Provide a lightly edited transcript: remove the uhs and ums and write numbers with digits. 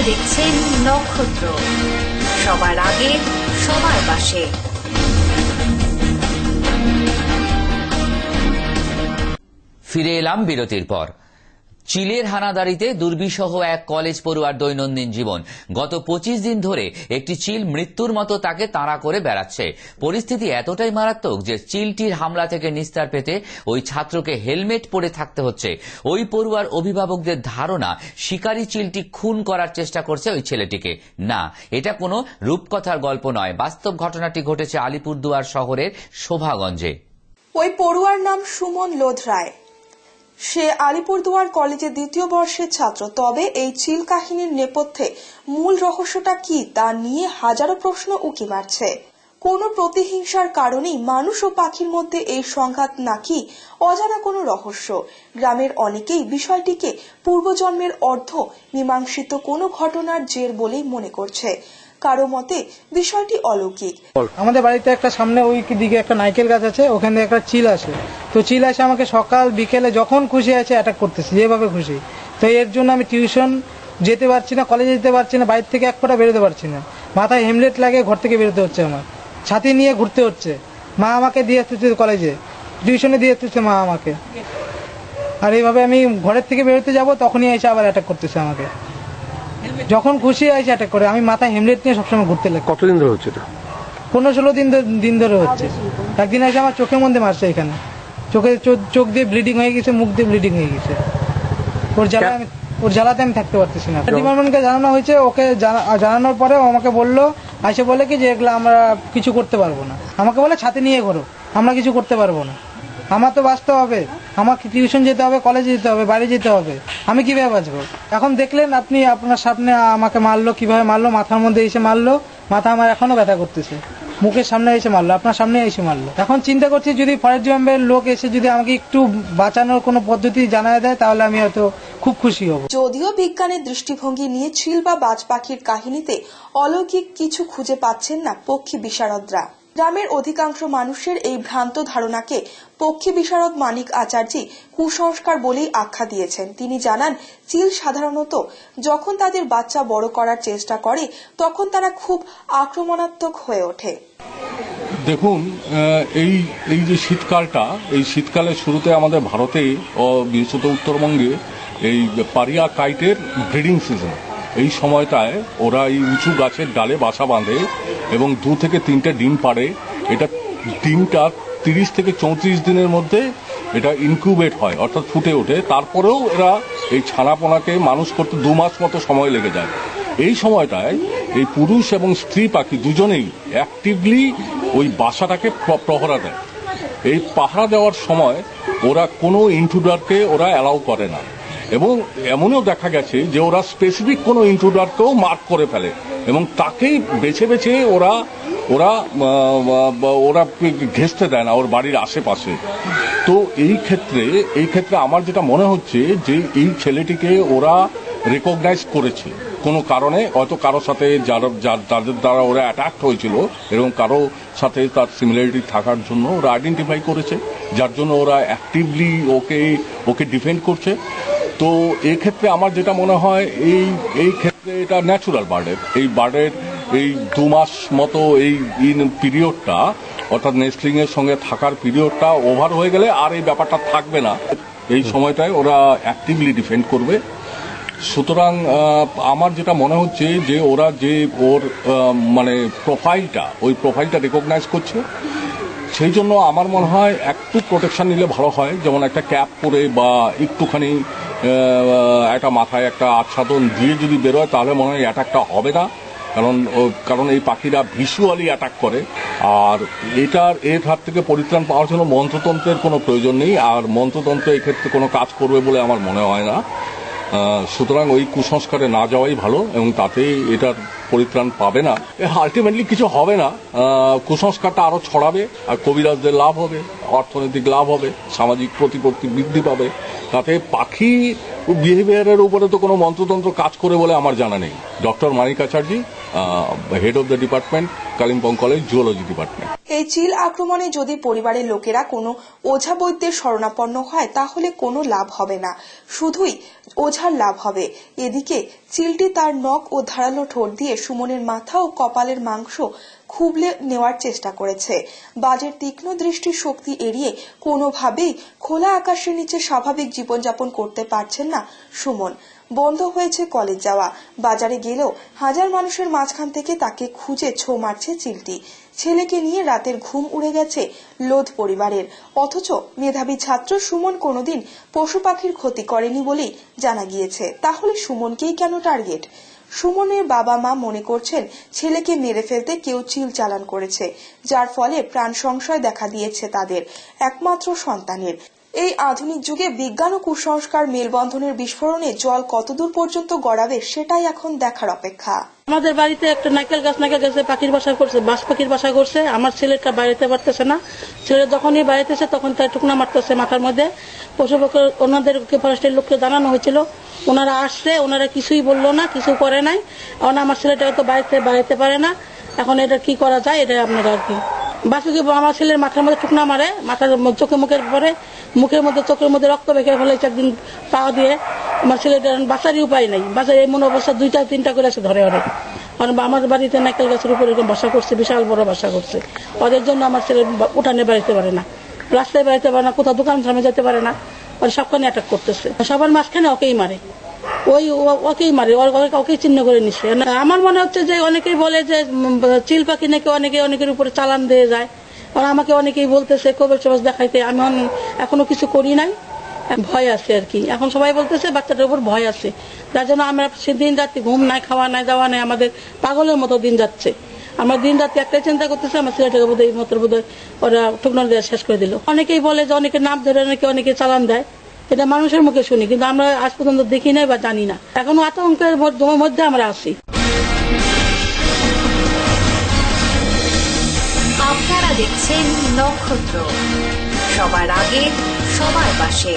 দেখছেন নক্ষত্র, সবার আগে সবার পাশে। ফিরে এলাম বিরতির পর। চিলের হানাদারিতে দুর্বিষহ এক কলেজ পড়ুয়ার দৈনন্দিন জীবন। গত 25 দিন ধরে একটি চিল মৃত্যুর মতো তাকে তাড়া করে বেড়াচ্ছে। পরিস্থিতি এতটাই মারাত্মক যে চিলটির হামলা থেকে নিস্তার পেতে ওই ছাত্রকে হেলমেট পরে থাকতে হচ্ছে। ওই পড়ুয়ার অভিভাবকদের ধারণা শিকারী চিলটি খুন করার চেষ্টা করছে ওই ছেলেটিকে। না, এটা কোনো রূপকথার গল্প নয়, বাস্তব ঘটনাটি ঘটেছে আলিপুরদুয়ার শহরের শোভাগঞ্জে। ওই পড়ুয়ার নাম সুমন লোধরায়। সে আলিপুরদুয়ার কলেজে দ্বিতীয় বর্ষের ছাত্র। তবে এই চিল কাহিনীর নেপথ্যে মূল রহস্যটা কি তা নিয়ে হাজারো প্রশ্ন উকি মারছে। কোনো প্রতিহিংসার কারণেই মানুষ ও পাখির মধ্যে এই সংঘাত নাকি অজানা কোনো রহস্য? গ্রামের অনেকেই বিষয়টিকে পূর্বজন্মের অর্ধ মীমাংসিত কোনো ঘটনার জের বলেই মনে করছে। কারো মতে বিষয়টি অলৌকিক। আমাদের বাড়িতে একটা সামনে ওই দিকে একটা নাইকেল গাছ আছে, ওখানে একটা চিল আসে। তো চিল আসে আমাকে সকাল বিকেলে যখন খুশি আছে অ্যাটাক করতেছে, যেভাবে খুশি। তো এর জন্য আমি টিউশন যেতে পারছি না, কলেজে যেতে পারছি না, বাইরে থেকে এক ফোঁটা বেরোতে পারছি না। মাথায় হেলমেট লাগে ঘর থেকে বেরোতে হচ্ছে, আমার ছাতি নিয়ে ঘুরতে হচ্ছে। মা আমাকে দিয়ে আসতেছে কলেজে, টিউশনে দিয়ে আসতেছে মা আমাকে। আর এইভাবে আমি ঘরের থেকে বেরোতে যাব, তখনই এসে আবার অ্যাটাক করতেছে আমাকে। যখন খুশি আছে অ্যাটাক করে। আমি মাথায় হেলমেট নিয়ে সবসময় ঘুরতে লাগে। কতদিন ধরে হচ্ছে এটা? 15-16 দিন ধরে হচ্ছে। একদিন এসে আমার চোখের মধ্যে মারছে, এখানে চোখ দিয়ে ব্লিডিং হয়ে গেছে, মুখ দিয়ে ব্লিডিং হয়ে গেছে। ওর জ্বালাতে আমি থাকতে পারতেছি না। ডিপার্টমেন্টকে জানানো হয়েছে, ওকে জানানোর পরে আমাকে বললো, এসে বলে কি যে এগুলো আমরা কিছু করতে পারবো না। আমাকে বলে ছাতি নিয়ে ঘোরো, আমরা কিছু করতে পারবো না। আমার তো বাঁচতে হবে, আমাকে টিউশন যেতে হবে, কলেজে যেতে হবে, বাড়ি যেতে হবে। আমি কিভাবে বাঁচবো? এখন দেখলেন আপনি, আপনার সামনে আমাকে মারলো, কিভাবে মারলো, মাথার মধ্যে এসে মারলো। মাথা আমার এখনো ব্যথা করতেছে। মুখের সামনে এসে মারলো, আপনার সামনে এসে মারলো। এখন চিন্তা করছি যদি ফরেস্ট ডিপার্টমেন্টের লোক এসে যদি আমাকে একটু বাঁচানোর কোনো পদ্ধতি জানায় দেয়, তাহলে আমি হয়তো খুব খুশি হব। যদিও বিজ্ঞানের দৃষ্টিভঙ্গি নিয়ে চিল বা বাজ পাখির কাহিনীতে অলৌকিক কিছু খুঁজে পাচ্ছেন না পক্ষী বিশারদরা। গ্রামের অধিকাংশ মানুষের এই ভ্রান্ত ধারণাকে পক্ষী বিশারদ মানিক আচার্যি কুসংস্কার বলেই আখ্যা দিয়েছেন। তিনি জানান, চিল সাধারণত যখন তাদের বাচ্চা বড় করার চেষ্টা করে তখন তারা খুব আক্রমণাত্মক হয়ে ওঠে। দেখুন, এই যে শীতকালটা, এই শীতকালের শুরুতে আমাদের ভারতে ও বিশেষত উত্তরবঙ্গে এই পারিয়া কাইটের ব্রিডিং সিজন। এই সময়টায় ওরা এই উঁচু গাছের ডালে বাসা বাঁধে এবং 2 থেকে 3টে ডিম পাড়ে। এটা ডিমটা 30 থেকে 34 দিনের মধ্যে এটা ইনকিউবেট হয়, অর্থাৎ ফুটে ওঠে। তারপরেও এরা এই ছানাপোনাকে মানুষ করতে 2 মাস মতো সময় লেগে যায়। এই সময়টায় এই পুরুষ এবং স্ত্রী পাখি দুজনেই অ্যাক্টিভলি ওই বাসাটাকে প্রহরা দেয়। এই পাহারা দেওয়ার সময় ওরা কোনো ইন্ট্রুডারকে ওরা অ্যালাউ করে না, এবং এমনও দেখা গেছে যে ওরা স্পেসিফিক কোনো ইন্ট্রুডারকেও মার্ক করে ফেলে এবং তাকেই বেছে বেছে ওরা ওরা ওরা ঘেঁষতে দেয় না ওর বাড়ির আশেপাশে। তো এই ক্ষেত্রে আমার যেটা মনে হচ্ছে যে এই ছেলেটিকে ওরা রেকগনাইজ করেছে কোনো কারণে, হয়তো কারোর সাথে যাদের দ্বারা ওরা অ্যাটাক হয়েছিল এবং কারো সাথে তার সিমিলারিটি থাকার জন্য ওরা আইডেন্টিফাই করেছে, যার জন্য ওরা অ্যাক্টিভলি ওকে ডিফেন্ড করছে। তো এই ক্ষেত্রে আমার যেটা মনে হয় এই ক্ষেত্রে এটা ন্যাচুরাল বার্ডের এই 2 মাস মতো এই পিরিয়ডটা, অর্থাৎ নেস্টলিং এর সঙ্গে থাকার পিরিয়ডটা ওভার হয়ে গেলে আর এই ব্যাপারটা থাকবে না। এই সময়টায় ওরা অ্যাক্টিভলি ডিফেন্ড করবে। সুতরাং আমার যেটা মনে হচ্ছে যে ওরা যে ওর মানে ওই প্রোফাইলটা রেকগনাইজ করছে, সেই জন্য আমার মনে হয় একটু প্রোটেকশন নিলে ভালো হয়। যেমন একটা ক্যাপ পরে বা একটুখানি একটা মাথায় একটা আচ্ছাদন দিয়ে যদি বেরোয়, তাহলে মনে হয় অ্যাটাকটা হবে না। কারণ এই পাখিরা ভিজুয়ালি অ্যাটাক করে। আর এর হাত থেকে পরিত্রাণ পাওয়ার জন্য মন্ত্রতন্ত্রের কোনো প্রয়োজন নেই, আর মন্ত্রতন্ত্র এক্ষেত্রে কোনো কাজ করবে বলে আমার মনে হয় না। সুতরাং ওই কুসংস্কারে না যাওয়াই ভালো, এবং তাতে এটার পরিত্রাণ পাবে না। আলটিমেটলি কিছু হবে না, কুসংস্কারটা আরো ছড়াবে, আর কবিরাজদের লাভ হবে, অর্থনৈতিক লাভ হবে, সামাজিক প্রতিপত্তি বৃদ্ধি পাবে। তাতে পাখি বিহেভিয়ারের উপরে তো কোনো মন্ত্রতন্ত্র কাজ করে বলে আমার জানা নেই। Doctor Manik Acharya, head of the department, Kalimpong college, zoology department. এই চিল আক্রমণে যদি পরিবারের লোকেরা কোনো ওঝা বৈদ্যের শরণাপন্ন হয় তাহলে কোনো লাভ হবে না, শুধুই ওঝার লাভ হবে। এদিকে চিলটি তার নখ ও ধারালো ঠোঁট দিয়ে সুমনের মাথা ও কপালের মাংস খুবলে নেওয়ার চেষ্টা করেছে। বাজের তীক্ষ্ণ দৃষ্টির শক্তি এড়িয়ে কোনোভাবেই খোলা আকাশের নিচে স্বাভাবিক জীবনযাপন করতে পারছেন না সুমন। বন্ধ হয়েছে কলেজ যাওয়া, বাজারে গেলেও হাজার মানুষের মাঝখান থেকে তাকে খুঁজে ছো মারছে চিলটি। ছেলেকে নিয়ে রাতের ঘুম উড়ে গেছে লোধ পরিবারের। অথচ মেধাবী ছাত্র সুমন কোনোদিন পশু পাখির ক্ষতি করেনি বলেই জানা গিয়েছে। তাহলে সুমনকেই কেন টার্গেট? সুমনের বাবা মা মনে করছেন ছেলেকে মেরে ফেলতে কেউ চিল চালান করেছে, যার ফলে প্রাণ সংশয় দেখা দিয়েছে তাদের একমাত্র সন্তানের। এই আধুনিক যুগে বিজ্ঞান ও কুসংস্কার মেলবন্ধনের বিস্ফোরণে জল কতদূর পর্যন্ত গড়াবে সেটাই এখন দেখার অপেক্ষা। আমাদের বাড়িতে একটা নারকেল গাছে পাখির বাসা করছে, বাস পাখির বাসা করছে। আমার ছেলেটা বাড়িতে পারতেছে না, ছেলে যখনই বাড়িতেছে তখন তার টুকনা মারতেছে মাথার মধ্যে। পশুপক্ষ ওনাদেরকে ফরেস্টের লোককে জানানো হয়েছিল, ওনারা আসছে, ওনারা কিছুই বললো না, কিছু করে নাই। এখন আমার ছেলেটা তো বাড়িতে পারে না, এখন এটা কি করা যায় এটা আপনারা আর কি। বাসুকে আমার ছেলের মাথার মধ্যে টুকনা মারে, মাথার চোখে মুখের পরে চোখের মধ্যে রক্ত বেঁকে ফেলেছে একদিন পা দিয়ে। আমার ছেলেটার বাঁচারই উপায় নেই, বাঁচার এমন অবস্থা 2-3টা করে আছে ধরে ওরে। কারণ আমার বাড়িতে নারকেল গাছের উপরে বাসা করছে, বিশাল বড় বাসা করছে। ওদের জন্য আমার ছেলে উঠানে বাড়িতে পারে না, রাস্তায় বাড়িতে পারে না, কোথাও দোকান সামনে যেতে পারে না। ওরা সবখানে অ্যাটাক করতেছে, সবার মাঝখানে ওকেই মারে, ওকেই মারে, ওকেই চিহ্ন করে নিচ্ছে। আমার মনে হচ্ছে যে অনেকেই বলে যে চিল পাখি নাকি অনেকের উপরে চালান দিয়ে যায়। আর আমাকে অনেকেই বলতেছে কবর চবজ দেখাইতে, আমি এখনো কিছু করি নাই, ভয় আছে আর কি। এখন সবাই বলতেছে বাচ্চাটার উপর ভয় আছে, যার জন্য আমরা দিন রাত্রি ঘুম নাই, খাওয়া নাই, দাওয়া নাই, আমাদের পাগলের মতো দিন যাচ্ছে। আমরা দিন রাত্রি একটাই চিন্তা করতেছি আমার ছেলেটাকে বোধহয় ওরা টুকনো দেওয়া শেষ করে দিল। অনেকেই বলে যে অনেকের নাম ধরে অনেকে চালান দেয়, এটা মানুষের মুখে শুনি, কিন্তু আমরা আজ পর্যন্ত দেখি নাই বা জানি না। এখনো আতঙ্কের মধ্যে আমরা আছি। আপনারা দেখছেন নক্ষত্র, সবার আগে সবার পাশে।